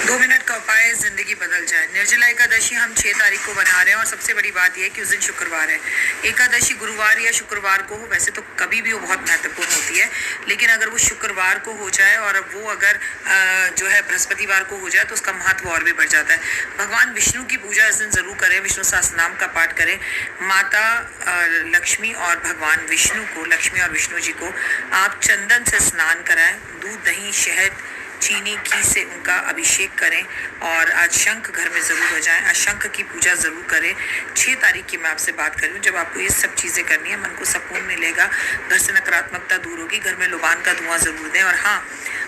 2 minute का उपाय जिंदगी बदल जाए। निर्जला एकादशी हम 6 तारीख को बना रहे हैं और सबसे बड़ी बात यह है कि उस दिन शुक्रवार है। एकादशी गुरुवार या शुक्रवार को हो, वैसे तो कभी भी वो बहुत महत्वपूर्ण होती है, लेकिन अगर वो शुक्रवार को हो जाए और वो अगर जो है बृहस्पतिवार को हो जाए तो उसका महत्व और भी बढ़ जाता है। भगवान विष्णु की पूजा इस दिन जरूर करें, विष्णु सहस्त्रनाम का पाठ करें। माता लक्ष्मी और भगवान विष्णु को, लक्ष्मी और विष्णु जी को आप चंदन से स्नान कराएं, दूध दही शहद चीनी घी से उनका अभिषेक करें और आज शंख घर में ज़रूर बजाएं। आज शंख की पूजा ज़रूर करें। 6 तारीख की मैं आपसे बात कर रही हूँ, जब आपको ये सब चीज़ें करनी है, मन को सुकून मिलेगा, घर से नकारात्मकता दूर होगी, घर में लुबान का धुआं ज़रूर दें। और हाँ,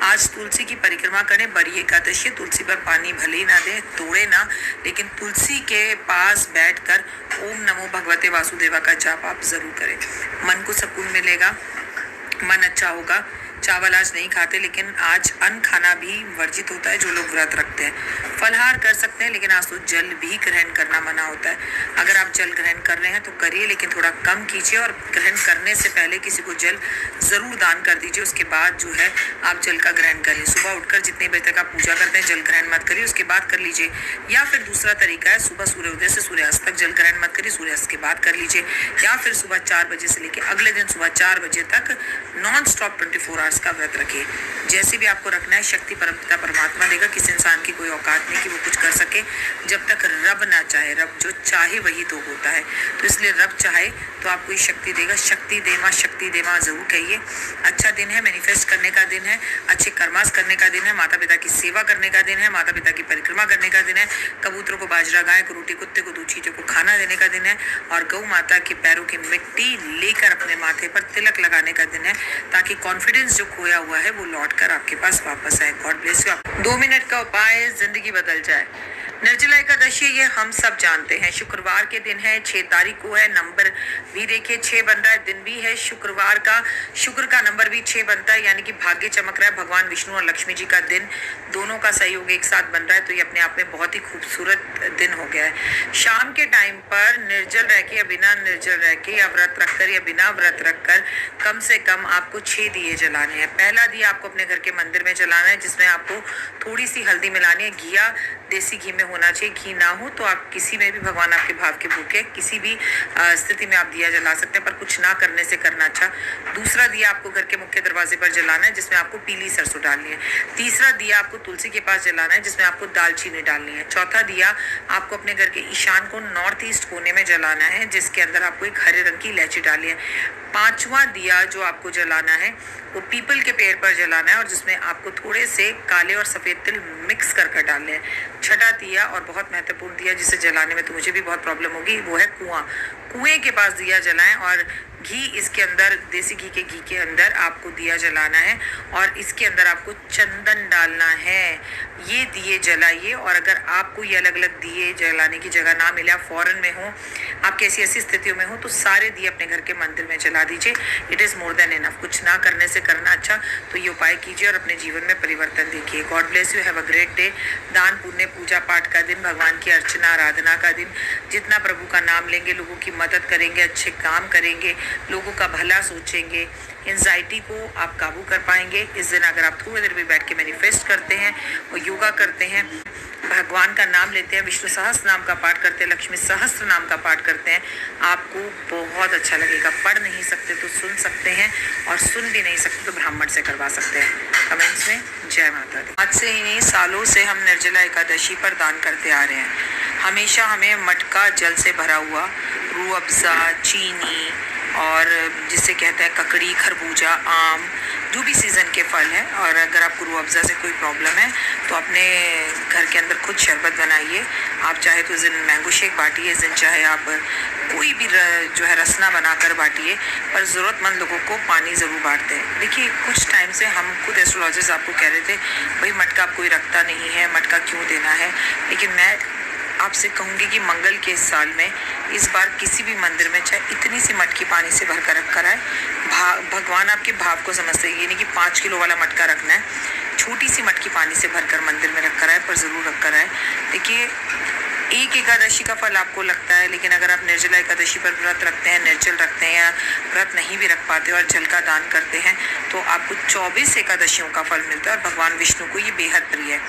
आज तुलसी की परिक्रमा करें। बड़ी एकादशी, तुलसी पर पानी भले ही ना दें, तोड़े ना, लेकिन तुलसी के पास बैठकर ओम नमो भगवते वासुदेवा का जाप आप ज़रूर करें। मन को सुकून मिलेगा, मन अच्छा होगा। चावल आज नहीं खाते, लेकिन आज अन्न खाना भी वर्जित होता है जो लोग व्रत रखते हैं। फलहार कर सकते हैं, लेकिन आज तो जल भी ग्रहण करना मना होता है। अगर आप जल ग्रहण कर रहे हैं तो करिए, लेकिन थोड़ा कम कीजिए और ग्रहण करने से पहले किसी को जल ज़रूर दान कर दीजिए। उसके बाद जो है आप जल का ग्रहण करिए। सुबह उठकर जितने बजे तक आप पूजा करते हैं जल ग्रहण मत करिए, उसके बाद कर लीजिए। या फिर दूसरा तरीका है, सुबह सूर्योदय से सूर्यास्त तक जल ग्रहण मत करिए, सूर्यास्त के बाद कर लीजिए। या फिर सुबह 4 बजे से लेकर अगले दिन सुबह 4 बजे तक नॉन स्टॉप 24 आवर्स का व्रत रखिए। जैसे भी आपको रखना है, शक्ति परमपिता परमात्मा देगा। किसी इंसान की कोई औकात नहीं कि वो कुछ कर सके जब तक रब ना चाहे। रब जो चाहे वही तो होता है, तो इसलिए रब चाहे तो आपको ये शक्ति देगा। शक्ति दे माँ जरूर कहिए। अच्छा दिन है, मैनिफेस्ट करने का दिन है, अच्छे कर्मास करने का दिन है, माता पिता की सेवा करने का दिन है, माता पिता की परिक्रमा करने का दिन है, कबूतरों को बाजरा, गाय को रोटी, कुत्ते को दूध, चीजों को खाना देने का दिन है, और गौ माता के पैरों की मिट्टी लेकर अपने माथे पर तिलक लगाने का दिन है, ताकि कॉन्फिडेंस जो खोया हुआ है वो लौटकर आपके पास वापस आए। God bless you. 2 मिनट का उपाय जिंदगी बदल जाए। निर्जला एकादशी ये हम सब जानते हैं, शुक्रवार के दिन है, 6 तारीख को है। नंबर भी देखिए 6 बन रहा है, दिन भी है शुक्रवार का, शुक्र का नंबर भी 6 बनता है, यानी कि भाग्य चमक रहा है। भगवान विष्णु और लक्ष्मी जी का दिन, दोनों का सहयोग एक साथ बन रहा है, तो ये अपने आप में बहुत ही खूबसूरत दिन हो गया है। शाम के टाइम पर निर्जल रह के या बिना निर्जल रह के या व्रत रखकर या बिना व्रत रखकर कम से कम आपको 6 दिए जलाने हैं। पहला दिया आपको अपने घर के मंदिर में जलाना है, जिसमें आपको थोड़ी सी हल्दी मिलानी है। घिया देसी घी में होना चाहिए, घी ना हो तो आप किसी में भी, भगवान आपके भाव के भूखे, किसी भी स्थिति में आप दिया जला सकते हैं, पर कुछ ना करने से करना अच्छा। दूसरा दिया आपको घर के मुख्य दरवाजे पर जलाना है, जिसमें आपको पीली सरसों डालनी है। तीसरा दिया आपको तुलसी के पास जलाना है, जिसमें आपको दालचीनी डालनी है। चौथा दिया आपको अपने घर के ईशान को नॉर्थ ईस्ट कोने में जलाना है, जिसके अंदर आपको एक हरे रंग की इलायची डालनी है। 5वां दिया जो आपको जलाना है वो पीपल के पेड़ पर जलाना है, और जिसमें आपको थोड़े से काले और सफ़ेद तिल मिक्स कर डालने हैं। 6ठा दिया और बहुत महत्वपूर्ण दिया, जिसे जलाने में तो मुझे भी बहुत प्रॉब्लम होगी, वो है कुआं। कुएं के पास दिया जलाएं और घी इसके अंदर, देसी घी के अंदर आपको दिया जलाना है, और इसके अंदर आपको चंदन डालना है। ये दिए जलाइए, और अगर आपको ये अलग अलग दिए जलाने की जगह ना मिले, आप फॉरेन में हो, आप कैसी ऐसी स्थितियों में हो, तो सारे दिए अपने घर के मंदिर में जला दीजिए। It is more than enough. कुछ ना करने से करना अच्छा, तो ये उपाय कीजिए और अपने जीवन में परिवर्तन देखिए। God bless you. Have a great day. दान पुण्य पूजा पाठ का दिन, भगवान की अर्चना आराधना का दिन। जितना प्रभु का नाम लेंगे, लोगों की मदद करेंगे, अच्छे काम करेंगे, लोगों का भला सोचेंगे, एंजाइटी को आप काबू कर पाएंगे। इस दिन अगर आप थोड़ी देर भी बैठ के मैनिफेस्ट करते हैं और योगा करते हैं, भगवान का नाम लेते हैं, विष्णु सहस्त्र नाम का पाठ करते हैं, लक्ष्मी सहस्त्र नाम का पाठ करते हैं, आपको बहुत अच्छा लगेगा। पढ़ नहीं सकते तो सुन सकते हैं, और सुन भी नहीं सकते तो ब्राह्मण से करवा सकते हैं। कमेंट्स में जय माता दी। आज से इन्हीं सालों से हम निर्जला एकादशी पर दान करते आ रहे हैं। हमेशा हमें मटका जल से भरा हुआ, रूह अफ़ज़ा, चीनी, और जिसे कहते हैं ककड़ी, खरबूजा, आम, जो भी सीज़न के फल हैं, और अगर आपको रूह अफ़ज़ा से कोई प्रॉब्लम है तो अपने घर के अंदर खुद शरबत बनाइए। आप चाहे तो इस दिन मैंगो शेक बांटिए, इस दिन चाहे आप कोई भी जो है रसना बनाकर बांटिए, पर ज़रूरतमंद लोगों को पानी ज़रूर बांटते हैं। देखिए, कुछ टाइम से हम खुद एस्ट्रोलॉजर्स आपको कह रहे थे भाई मटका आप कोई रखता नहीं है, मटका क्यों देना है, लेकिन मैं आपसे कहूँगी कि मंगल के इस साल में इस बार किसी भी मंदिर में चाहे इतनी सी मटकी पानी से भर कर रख कर आए। भगवान आपके भाव को समझते हैं, ये नहीं कि 5 किलो वाला मटका रखना है, छोटी सी मटकी पानी से भरकर मंदिर में रख कर आए, पर ज़रूर रख कर आए। देखिए, एक एकादशी का फल आपको लगता है, लेकिन अगर आप निर्जला एकादशी पर व्रत रखते हैं, निर्जल रखते हैं या व्रत नहीं भी रख पाते और जल का दान करते हैं तो आपको 24 एकादशियों का फल मिलता है। और भगवान विष्णु को ये बेहद प्रिय है।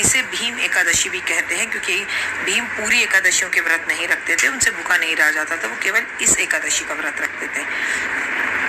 इसे भीम एकादशी भी कहते हैं, क्योंकि भीम पूरी एकादशियों के व्रत नहीं रखते थे, उनसे भूखा नहीं रहा जाता था, वो केवल इस एकादशी का व्रत रखते थे।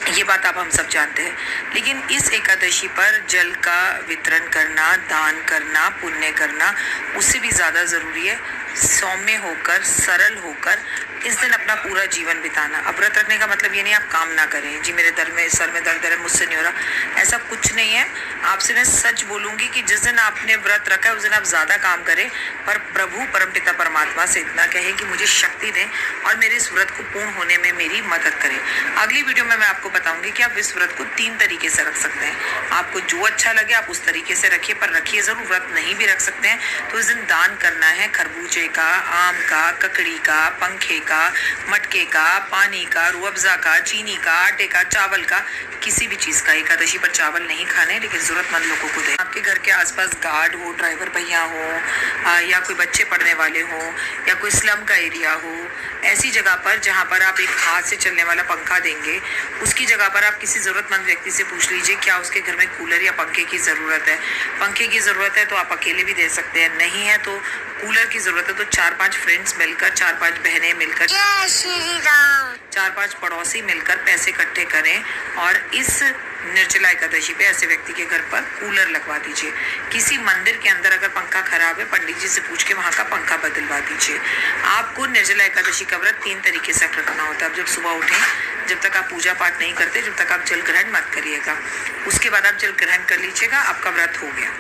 ये बात आप हम सब जानते हैं। लेकिन इस एकादशी पर जल का वितरण करना, दान करना, पुण्य करना उससे भी ज़्यादा ज़रूरी है सौम्य होकर, सरल होकर इस दिन अपना पूरा जीवन बिताना। अब व्रत रखने का मतलब ये नहीं आप काम ना करें, जी मेरे सर में दर्द है, मुझसे नहीं हो रहा, ऐसा कुछ नहीं है। आपसे मैं सच बोलूँगी कि जिस दिन आपने व्रत रखा है उस दिन आप ज़्यादा काम करें, पर प्रभु परमपिता परमात्मा से इतना कहें कि मुझे शक्ति दें और मेरे इस व्रत को पूर्ण होने में मेरी मदद करें। अगली वीडियो में मैं आपको बताऊंगी कि आप इस व्रत को 3 तरीके से रख सकते हैं। आपको जो अच्छा लगे आप उस तरीके से रखिए, पर रखिए ज़रूर। व्रत नहीं भी रख सकते हैं तो इस दिन दान करना है खरबूजे का, आम का, ककड़ी का, पंखे का, मटके का, पानी का, रूअफ़ज़ा का, चीनी का, आटे का, चावल का, किसी भी चीज़ का। एकादशी पर चावल नहीं खाने, लेकिन ज़रूरतमंद लोगों को दें। आपके घर के आसपास गार्ड हो, ड्राइवर भैया हो, या कोई बच्चे पढ़ने वाले हो, या कोई स्लम का एरिया हो, ऐसी जगह पर जहाँ पर आप एक हाथ से चलने वाला पंखा देंगे, उसकी जगह पर आप किसी ज़रूरतमंद व्यक्ति से पूछ लीजिए क्या उसके घर में कूलर या पंखे की ज़रूरत है। पंखे की ज़रूरत है तो आप अकेले भी दे सकते हैं, नहीं है तो कूलर की ज़रूरत है तो 4-5 फ्रेंड्स मिलकर, 4-5 बहनें मिलकर, 4-5 पड़ोसी मिलकर पैसे इकट्ठे करें और इस निर्जला एकादशी पे ऐसे व्यक्ति के घर पर कूलर लगवा दीजिए। किसी मंदिर के अंदर अगर पंखा खराब है, पंडित जी से पूछ के वहाँ का पंखा बदलवा दीजिए। आपको निर्जला एकादशी का व्रत 3 तरीके से रखना होता है। आप जब सुबह उठें, जब तक आप पूजा पाठ नहीं करते, जब तक आप जल ग्रहण मत करिएगा, उसके बाद आप जल ग्रहण कर लीजिएगा, आपका व्रत हो गया।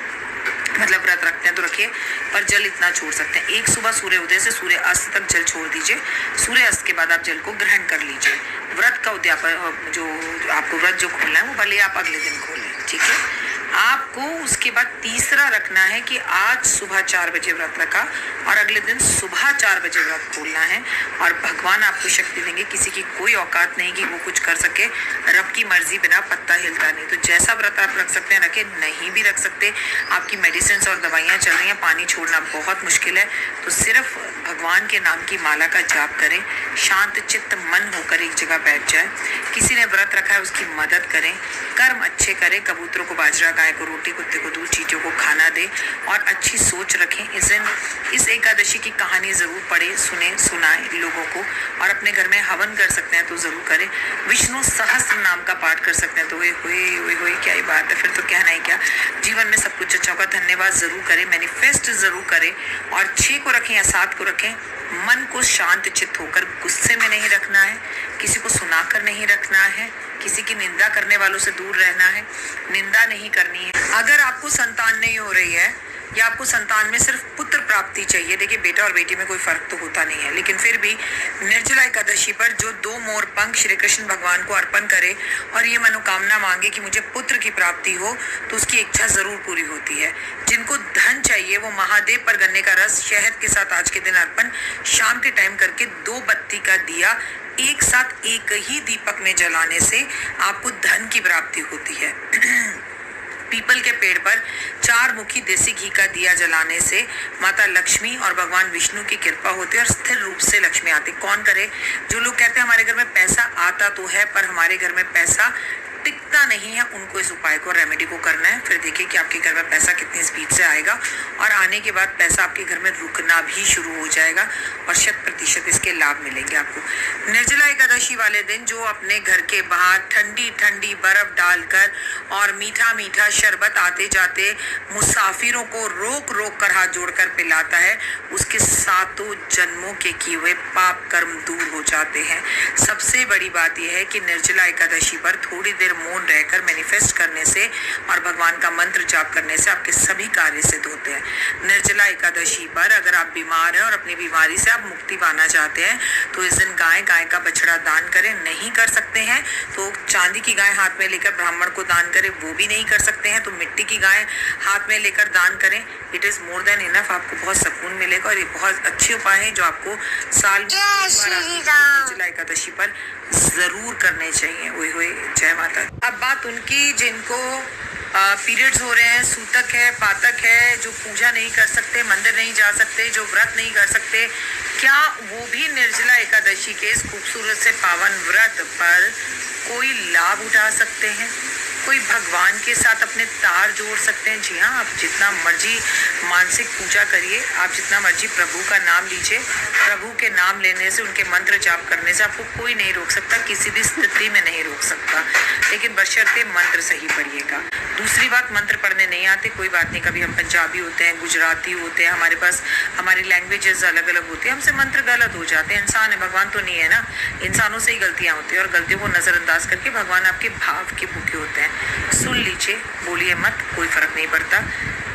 मतलब व्रत रखते हैं तो रखिए, पर जल इतना छोड़ सकते हैं, एक सुबह सूर्य उदय से सूर्य अस्त तक जल छोड़ दीजिए। सूर्य अस्त के बाद आप जल को ग्रहण कर लीजिए। व्रत का उद्यापन जो आपको व्रत जो खोलना है वो भले आप अगले दिन खोलें, ठीक है। आपको उसके बाद तीसरा रखना है कि आज सुबह 4 बजे व्रत रखा और अगले दिन सुबह 4 बजे व्रत खोलना है, और भगवान आपको शक्ति देंगे। किसी की कोई औकात नहीं कि वो कुछ कर सके, रब की मर्जी बिना पत्ता हिलता नहीं। तो जैसा व्रत आप रख सकते हैं रखें, नहीं भी रख सकते, आपकी मेडिसिन और दवाइयाँ चल रही हैं, पानी छोड़ना बहुत मुश्किल है, तो सिर्फ भगवान के नाम की माला का जाप करें, शांत चित्त मन होकर एक जगह बैठ जाए। किसी ने व्रत रखा है उसकी मदद करें, कर्म अच्छे करें, कबूतरों को बाजरा, गाय को रोटी, कुत्ते को दूध, चींटियों को खाना दे, और अच्छी सोच रखें। इस दिन इस एकादशी की कहानी ज़रूर पढ़ें, सुनाएं लोगों को, और अपने घर में हवन कर सकते हैं तो ज़रूर करें। विष्णु सहस्त्र नाम का पाठ कर सकते हैं तो हुए क्या ही बात है, फिर तो कहना ही क्या। जीवन में सब कुछ अच्छा होगा। धन्यवाद ज़रूर करें, मैनिफेस्ट ज़रूर करें, और 6 को रखें या 7 को रखें। मन को शांत चित्त होकर, गुस्से में नहीं रखना है, किसी को सुनाकर नहीं रखना है, किसी की निंदा करने वालों से दूर रहना है, निंदा नहीं करनी है। अगर आपको संतान नहीं हो रही है या आपको संतान में सिर्फ पुत्र प्राप्ति चाहिए, देखिए बेटा और बेटी में कोई फर्क तो होता नहीं है, लेकिन फिर भी निर्जला एकादशी पर जो 2 मोर पंख श्री कृष्ण भगवान को अर्पण करे और ये मनोकामना मांगे कि मुझे पुत्र की प्राप्ति हो, तो उसकी इच्छा जरूर पूरी होती है। जिनको धन चाहिए वो महादेव पर गन्ने का रस शहद के साथ आज के दिन अर्पण शाम के टाइम करके 2 बत्ती का दिया एक साथ एक ही दीपक में जलाने से आपको धन की प्राप्ति होती है। पीपल के पेड़ पर 4 मुखी देसी घी का दिया जलाने से माता लक्ष्मी और भगवान विष्णु की कृपा होती है और स्थिर रूप से लक्ष्मी आती। कौन करे? जो लोग कहते हैं हमारे घर में पैसा आता तो है पर हमारे घर में पैसा टिकता नहीं है, उनको इस उपाय को, रेमेडी को करना है। फिर देखिए कि आपके घर में पैसा कितनी स्पीड से आएगा, और आने के बाद पैसा आपके घर में रुकना भी शुरू हो जाएगा और 100% इसके लाभ मिलेंगे आपको। निर्जला एकादशी वाले दिन जो अपने घर के बाहर ठंडी ठंडी बर्फ डालकर और मीठा मीठा शरबत आते जाते मुसाफिरों को रोक रोक कर हाथ जोड़कर पिलाता है, उसके 7 जन्मों के किए हुए पाप कर्म दूर हो जाते हैं। सबसे बड़ी बात यह है कि निर्जला एकादशी पर थोड़ी देर मौन रहकर मैनिफेस्ट करने से और भगवान का मंत्र जाप करने से आपके सभी कार्य सिद्ध होते हैं। निर्जला एकादशी पर अगर आप बीमार हैं और अपनी बीमारी से आप मुक्ति पाना चाहते हैं तो इस दिन गाय का बछड़ा दान करें। नहीं कर सकते हैं तो चांदी की गाय हाथ में लेकर ब्राह्मण को दान करें, वो भी नहीं कर सकते हैं तो मिट्टी की गाय हाथ में लेकर दान करें। It is more than enough, आपको बहुत सुकून मिलेगा और ये बहुत अच्छे उपाय हैं जो आपको साल में निर्जला एकादशी पर जरूर करने चाहिए। हुए जय माता। अब बात उनकी जिनको पीरियड्स हो रहे हैं, सूतक है, पातक है, जो पूजा नहीं कर सकते, मंदिर नहीं जा सकते, जो व्रत नहीं कर सकते, क्या वो भी निर्जला एकादशी के इस खूबसूरत से पावन व्रत पर कोई लाभ उठा सकते हैं? कोई भगवान के साथ अपने तार जोड़ सकते हैं? जी हाँ, आप जितना मर्जी मानसिक पूजा करिए, आप जितना मर्जी प्रभु का नाम लीजिए, प्रभु के नाम लेने से, उनके मंत्र जाप करने से आपको कोई नहीं रोक सकता, किसी भी स्थिति में नहीं रोक सकता, लेकिन बशर्ते मंत्र सही पढ़िएगा। दूसरी बात, मंत्र पढ़ने नहीं आते कोई बात नहीं, कभी हम पंजाबी होते हैं, गुजराती होते हैं, हमारे पास हमारी लैंग्वेजेस अलग अलग होती है, हमसे मंत्र गलत हो जाते हैं। इंसान है, भगवान तो नहीं है ना, इंसानों से ही गलतियाँ होती हैं और गलतियों को नज़रअंदाज करके भगवान आपके भाव के भूखे होते हैं। सुन लीजिए, बोलिए मत, कोई फर्क नहीं पड़ता।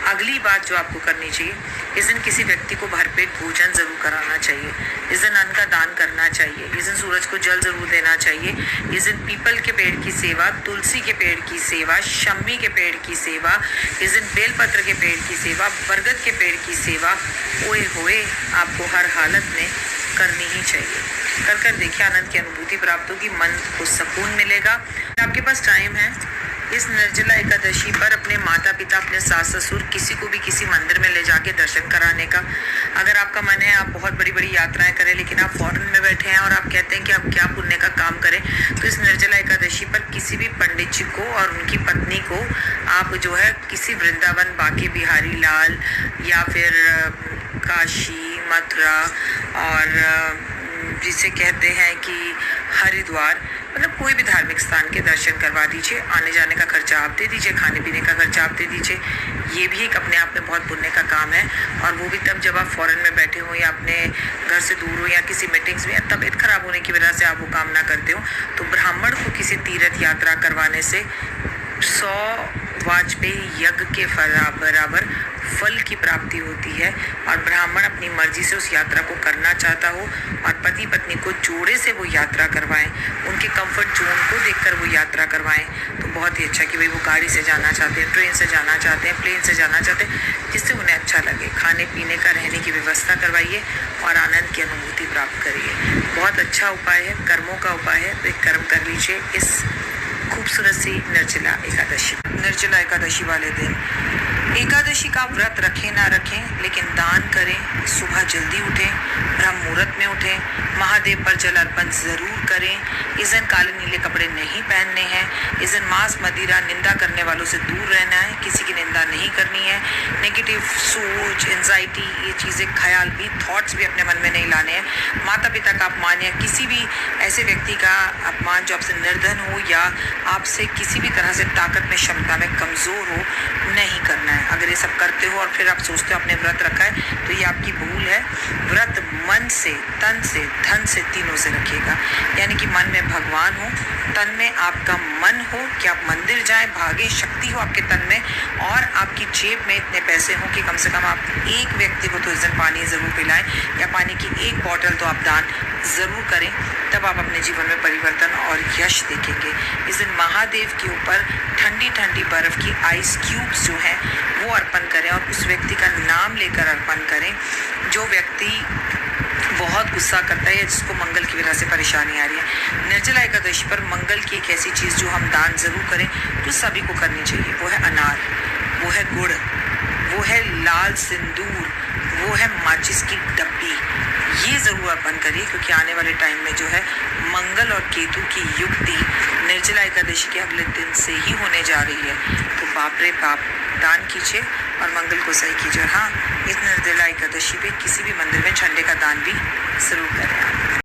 अगली बात जो आपको करनी चाहिए, इस दिन किसी व्यक्ति को भरपेट भोजन जरूर कराना चाहिए, इस दिन अन्न का दान करना चाहिए, इस दिन सूरज को जल जरूर देना चाहिए, इस दिन पीपल के पेड़ की सेवा, तुलसी के पेड़ की सेवा, शम्मी के पेड़ की सेवा, इस दिन बेलपत्र के पेड़ की सेवा, बरगद के पेड़ की सेवा, ओए होए आपको हर हालत में करनी ही चाहिए। कर कर देखिए, आनंद की अनुभूति प्राप्त होगी, मन को सुकून मिलेगा। आपके पास टाइम है इस निर्जला एकादशी पर अपने माता पिता, अपने सास ससुर, किसी को भी किसी मंदिर में ले जाके दर्शन कराने का। अगर आपका मन है आप बहुत बड़ी बड़ी यात्राएं करें, लेकिन आप फॉरेन में बैठे हैं और आप कहते हैं कि आप क्या पुण्य का काम करें, तो इस निर्जला एकादशी पर किसी भी पंडित जी को और उनकी पत्नी को आप जो है किसी वृंदावन, बांके बिहारी लाल या फिर काशी, मथुरा और जिसे कहते हैं कि हरिद्वार, मतलब कोई भी धार्मिक स्थान के दर्शन करवा दीजिए। आने जाने का खर्चा आप दे दीजिए, खाने पीने का खर्चा आप दे दीजिए। ये भी एक अपने आप में बहुत पुण्य का काम है, और वो भी तब जब आप फॉरेन में बैठे हो या अपने घर से दूर हो या किसी मीटिंग्स में, तबीयत खराब होने की वजह से आप वो काम ना करते हो, तो ब्राह्मण को किसी तीर्थ यात्रा करवाने से 100 वाजपेयी यज्ञ के बराबर फल की प्राप्ति होती है। और ब्राह्मण अपनी मर्जी से उस यात्रा को करना चाहता हो और पति पत्नी को जोड़े से वो यात्रा करवाएं, उनके कंफर्ट जोन को देखकर वो यात्रा करवाएं, तो बहुत ही अच्छा कि भाई वो गाड़ी से जाना चाहते हैं, ट्रेन से जाना चाहते हैं, प्लेन से जाना चाहते हैं, जिससे उन्हें अच्छा लगे। खाने पीने का, रहने की व्यवस्था करवाइए और आनंद की अनुभूति प्राप्त करिए। बहुत अच्छा उपाय है, कर्मों का उपाय है, तो एक कर्म कर लीजिए इस खूबसूरत सी निर्जला एकादशी वाले दिन। एकादशी का व्रत रखें ना रखें, लेकिन दान करें, सुबह जल्दी उठें, ब्रह्म मुहूर्त में उठें, महादेव पर जल अर्पण जरूर करें। इस दिन काले नीले कपड़े नहीं पहनने हैं। इस दिन मांस, मदिरा, निंदा करने वालों से दूर रहना है, किसी की निंदा नहीं करनी है। नेगेटिव सोच, एंजाइटी, ये चीज़ें, ख्याल भी, थॉट्स भी अपने मन में नहीं लाने हैं। माता पिता का अपमान या किसी भी ऐसे व्यक्ति का अपमान जो आपसे निर्धन हो या आपसे किसी भी तरह से ताकत में, क्षमता में कमज़ोर हो, नहीं करना है। अगर ये सब करते हो और फिर आप सोचते हो आपने व्रत रखा है, तो ये आपकी भूल है। व्रत मन से, तन से, धन से, तीनों से रखिएगा। यानी कि मन में भगवान हो, तन में आपका मन हो कि आप मंदिर जाएं, भागें, शक्ति हो आपके तन में, और आपकी जेब में इतने पैसे हो कि कम से कम आप एक व्यक्ति को तो इस दिन पानी ज़रूर पिलाएं, या पानी की एक बॉटल तो आप दान ज़रूर करें। तब आप अपने जीवन में परिवर्तन और यश देखेंगे। इस दिन महादेव के ऊपर ठंडी ठंडी बर्फ़ की आइस क्यूब्स जो हैं वो अर्पण करें, और उस व्यक्ति का नाम लेकर अर्पण करें जो व्यक्ति बहुत गुस्सा करता है या जिसको मंगल की वजह से परेशानी आ रही है। निर्जला एकादशी पर मंगल की एक ऐसी चीज़ जो हम दान ज़रूर करें, जो सभी को करनी चाहिए, वो है अनार, वो है गुड़, वो है लाल सिंदूर, वो है माचिस की डब्बी। ये ज़रूर अर्पण करिए, क्योंकि आने वाले टाइम में जो है मंगल और केतु की युक्ति निर्जला एकादशी के अगले दिन से ही होने जा रही है। तो बाप रे बाप, दान कीजिए और मंगल को सही कीजिए। हाँ, इस निर्जला एकादशी पे किसी भी मंदिर में झंडे का दान भी ज़रूर करें।